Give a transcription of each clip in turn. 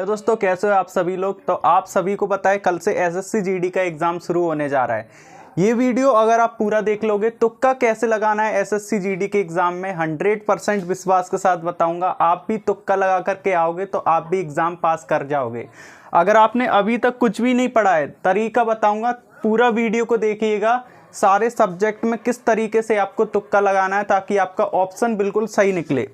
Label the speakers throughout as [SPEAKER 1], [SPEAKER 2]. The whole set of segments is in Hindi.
[SPEAKER 1] तो दोस्तों कैसे हो आप सभी लोग। तो आप सभी को पता है कल से एसएससी जीडी का एग्जाम शुरू होने जा रहा है। ये वीडियो अगर आप पूरा देख लोगे तुक्का कैसे लगाना है एसएससी जीडी के एग्जाम में 100% विश्वास के साथ बताऊंगा। आप भी तुक्का लगा करके आओगे तो आप भी एग्जाम पास कर जाओगे। अगर आपने अभी तक कुछ भी नहीं पढ़ा है, तरीका बताऊंगा, पूरा वीडियो को देखिएगा। सारे सब्जेक्ट में किस तरीके से आपको तुक्का लगाना है ताकि आपका ऑप्शन बिल्कुल सही निकले।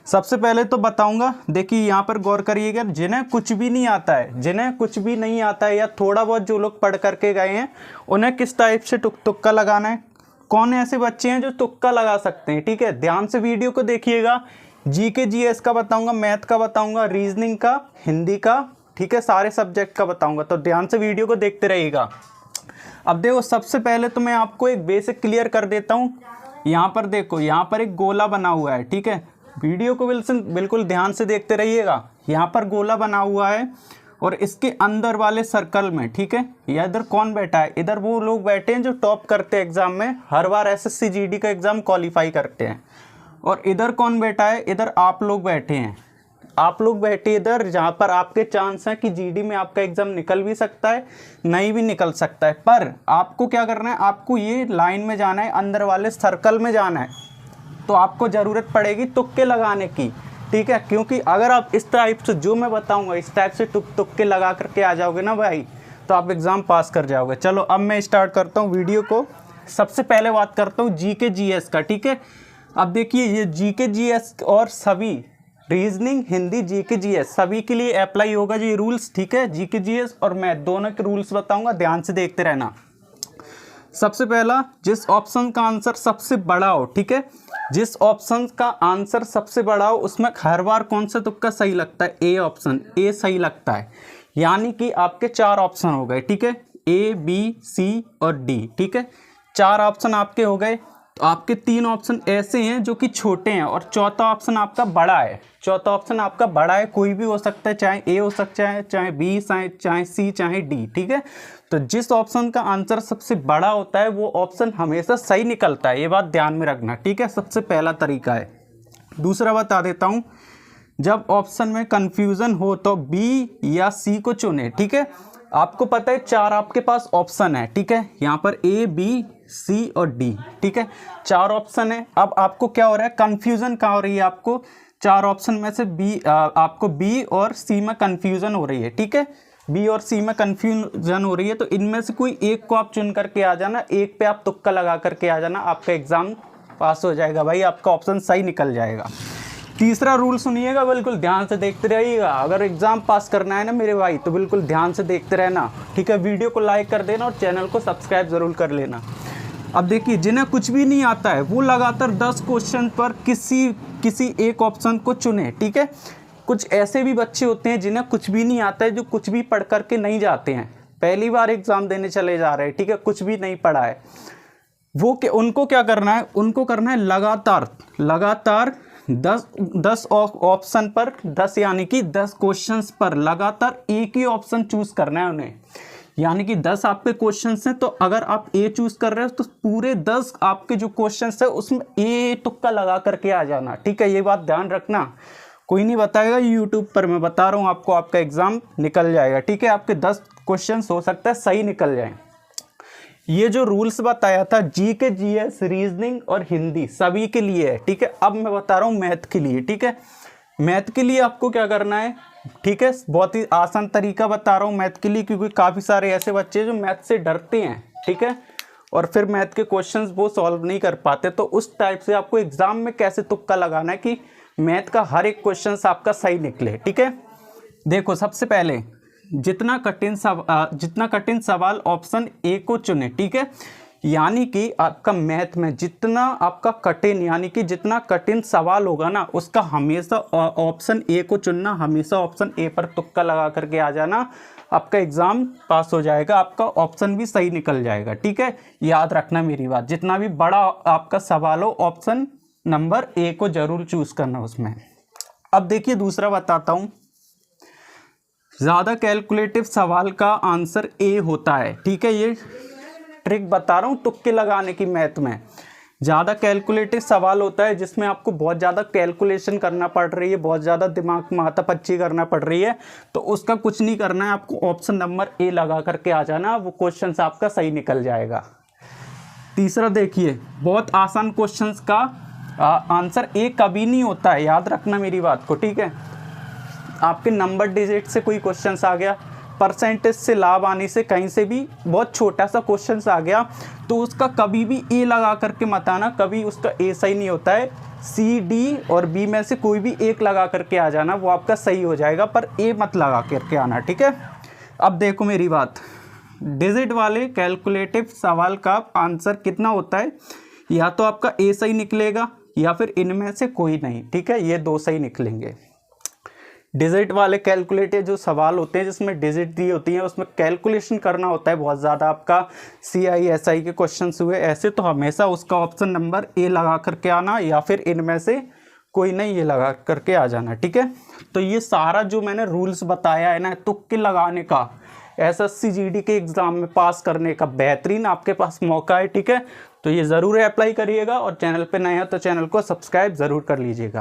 [SPEAKER 1] सबसे पहले तो बताऊंगा, देखिए यहाँ पर गौर करिएगा, जिन्हें कुछ भी नहीं आता है या थोड़ा बहुत जो लोग पढ़ करके गए हैं उन्हें किस टाइप से तुक्का लगाना है। कौन ऐसे बच्चे हैं जो तुक्का लगा सकते हैं, ठीक है। ध्यान से वीडियो को देखिएगा। जीके जीएस का बताऊंगा, मैथ का बताऊंगा, रीजनिंग का, हिंदी का, ठीक है, सारे सब्जेक्ट का बताऊंगा। तो ध्यान से वीडियो को देखते रहिएगा। अब देखो, सबसे पहले तो मैं आपको एक बेसिक क्लियर कर देता हूँ। यहाँ पर देखो, यहाँ पर एक गोला बना हुआ है, ठीक है। वीडियो को बिल्कुल ध्यान से देखते रहिएगा। यहाँ पर गोला बना हुआ है और इसके अंदर वाले सर्कल में, ठीक है, या इधर कौन बैठा है, इधर वो लोग बैठे हैं जो टॉप करते हैं एग्जाम में, हर बार एसएससी जीडी का एग्जाम क्वालिफाई करते हैं। और इधर कौन बैठा है, इधर आप लोग बैठे हैं। आप लोग बैठे इधर जहाँ पर आपके चांस हैं कि जीडी में आपका एग्जाम निकल भी सकता है, नहीं भी निकल सकता है। पर आपको क्या करना है, आपको ये लाइन में जाना है, अंदर वाले सर्कल में जाना है। तो आपको ज़रूरत पड़ेगी तुक्के लगाने की, ठीक है। क्योंकि अगर आप इस टाइप से, जो मैं बताऊंगा इस टाइप से तुक्के लगा करके आ जाओगे ना भाई, तो आप एग्ज़ाम पास कर जाओगे। चलो अब मैं स्टार्ट करता हूँ वीडियो को। सबसे पहले बात करता हूँ जीके जीएस का, ठीक है। अब देखिए, ये जीके जीएस और सभी रीजनिंग, हिंदी, जीके जीएस सभी के लिए अप्लाई होगा ये रूल्स, ठीक है। जीके जीएस और मैथ दोनों के रूल्स बताऊँगा, ध्यान से देखते रहना। सबसे पहला, जिस ऑप्शन का आंसर सबसे बड़ा हो, ठीक है, जिस ऑप्शन का आंसर सबसे बड़ा हो उसमें हर बार कौन सा तुक्का सही लगता है, ए ऑप्शन, ए सही लगता है। यानी कि आपके 4 ऑप्शन हो गए, ठीक है, ए, बी, सी और डी, ठीक है। 4 ऑप्शन आपके हो गए। तो आपके 3 ऑप्शन ऐसे हैं जो कि छोटे हैं और चौथा ऑप्शन आपका बड़ा है। चौथा ऑप्शन आपका बड़ा है, कोई भी हो सकता है, चाहे ए हो सकता है, चाहे बी, चाहे सी, चाहे डी, ठीक है। तो जिस ऑप्शन का आंसर सबसे बड़ा होता है वो ऑप्शन हमेशा सही निकलता है, ये बात ध्यान में रखना, ठीक है। सबसे पहला तरीका है। दूसरा बता देता हूँ, जब ऑप्शन में कंफ्यूजन हो तो बी या सी को चुने, ठीक है। आपको पता है 4 आपके पास ऑप्शन है, ठीक है। यहाँ पर ए, बी, सी और डी, ठीक है, 4 ऑप्शन है। अब आपको क्या हो रहा है, कंफ्यूजन कहाँ हो रही है, आपको 4 ऑप्शन में से आपको बी और सी में कंफ्यूजन हो रही है, ठीक है। बी और सी में कंफ्यूजन हो रही है, तो इनमें से कोई एक को आप चुन करके आ जाना, एक पे आप तुक्का लगा करके आ जाना, आपका एग्जाम पास हो जाएगा भाई, आपका ऑप्शन सही निकल जाएगा। तीसरा रूल सुनिएगा, बिल्कुल ध्यान से देखते रहिएगा। अगर एग्जाम पास करना है ना मेरे भाई, तो बिल्कुल ध्यान से देखते रहना, ठीक है। वीडियो को लाइक कर देना और चैनल को सब्सक्राइब जरूर कर लेना। अब देखिए, जिन्हें कुछ भी नहीं आता है वो लगातार 10 क्वेश्चन पर किसी एक ऑप्शन को चुने, ठीक है। कुछ ऐसे भी बच्चे होते हैं जिन्हें कुछ भी नहीं आता है, जो कुछ भी पढ़ करके नहीं जाते हैं, पहली बार एग्जाम देने चले जा रहे हैं, ठीक है, कुछ भी नहीं पढ़ा है। उनको क्या करना है, उनको करना है लगातार 10 ऑप्शन पर 10 यानी कि 10 क्वेश्चंस पर लगातार एक ही ऑप्शन चूज करना है उन्हें। यानी कि 10 आपके क्वेश्चंस हैं, तो अगर आप ए चूज कर रहे हो तो पूरे 10 आपके जो क्वेश्चंस है उसमें ए तुक्का लगा करके आ जाना, ठीक है। ये बात ध्यान रखना, कोई नहीं बताएगा, यूट्यूब पर मैं बता रहा हूँ आपको, आपका एग्जाम निकल जाएगा, ठीक है। आपके 10 क्वेश्चंस हो सकता है सही निकल जाएं। ये जो रूल्स बताया था जीके जीएस, रीजनिंग और हिंदी सभी के लिए है, ठीक है। अब मैं बता रहा हूँ मैथ के लिए, ठीक है। मैथ के लिए आपको क्या करना है, ठीक है, बहुत ही आसान तरीका बता रहा हूँ मैथ के लिए, क्योंकि काफ़ी सारे ऐसे बच्चे जो मैथ से डरते हैं, ठीक है, और फिर मैथ के क्वेश्चंस वो सॉल्व नहीं कर पाते। तो उस टाइप से आपको एग्जाम में कैसे तुक्का लगाना है कि मैथ का हर एक क्वेश्चन आपका सही निकले, ठीक है। देखो, सबसे पहले जितना कठिन सवाल ऑप्शन ए को चुने, ठीक है। यानी कि आपका मैथ में जितना आपका कठिन, यानी कि जितना कठिन सवाल होगा ना, उसका हमेशा ऑप्शन ए को चुनना, हमेशा ऑप्शन ए पर तुक्का लगा करके आ जाना, आपका एग्जाम पास हो जाएगा, आपका ऑप्शन भी सही निकल जाएगा, ठीक है। याद रखना मेरी बात, जितना भी बड़ा आपका सवाल हो ऑप्शन नंबर ए को जरूर चूज करना उसमें। अब देखिए, दूसरा बताता हूँ, ज़्यादा कैलकुलेटिव सवाल का आंसर ए होता है, ठीक है। ये ट्रिक बता रहा हूँ तुक्के लगाने की मैथ में। ज़्यादा कैलकुलेटिव सवाल होता है जिसमें आपको बहुत ज़्यादा कैलकुलेशन करना पड़ रही है, बहुत ज़्यादा दिमाग माथापच्ची करना पड़ रही है, तो उसका कुछ नहीं करना है, आपको ऑप्शन नंबर ए लगा करके आ जाना, वो क्वेश्चन आपका सही निकल जाएगा। तीसरा देखिए, बहुत आसान क्वेश्चंस का आंसर ए कभी नहीं होता है, याद रखना मेरी बात को, ठीक है। आपके नंबर डिजिट से कोई क्वेश्चंस आ गया, परसेंटेज से, लाभ आने से, कहीं से भी बहुत छोटा सा क्वेश्चंस आ गया, तो उसका कभी भी ए लगा करके मत आना, कभी उसका ए सही नहीं होता है। सी, डी और बी में से कोई भी एक लगा करके आ जाना, वो आपका सही हो जाएगा, पर ए मत लगा करके आना, ठीक है। अब देखो मेरी बात, डिजिट वाले कैलकुलेटिव सवाल का आंसर कितना होता है, या तो आपका ए सही निकलेगा या फिर इनमें से कोई नहीं, ठीक है, ये दो सही निकलेंगे। डिजिट वाले कैलकुलेटिव जो सवाल होते हैं जिसमें डिजिट दी होती है, उसमें कैलकुलेशन करना होता है बहुत ज़्यादा, आपका CI SI के क्वेश्चंस हुए ऐसे, तो हमेशा उसका ऑप्शन नंबर ए लगा करके आना, या फिर इनमें से कोई नहीं ये लगा करके आ जाना, ठीक है। तो ये सारा जो मैंने रूल्स बताया है ना, तुक्के लगाने का, SSC GD के एग्ज़ाम में पास करने का बेहतरीन आपके पास मौका है, ठीक है। तो ये ज़रूर अप्लाई करिएगा, और चैनल पे नए हैं तो चैनल को सब्सक्राइब ज़रूर कर लीजिएगा।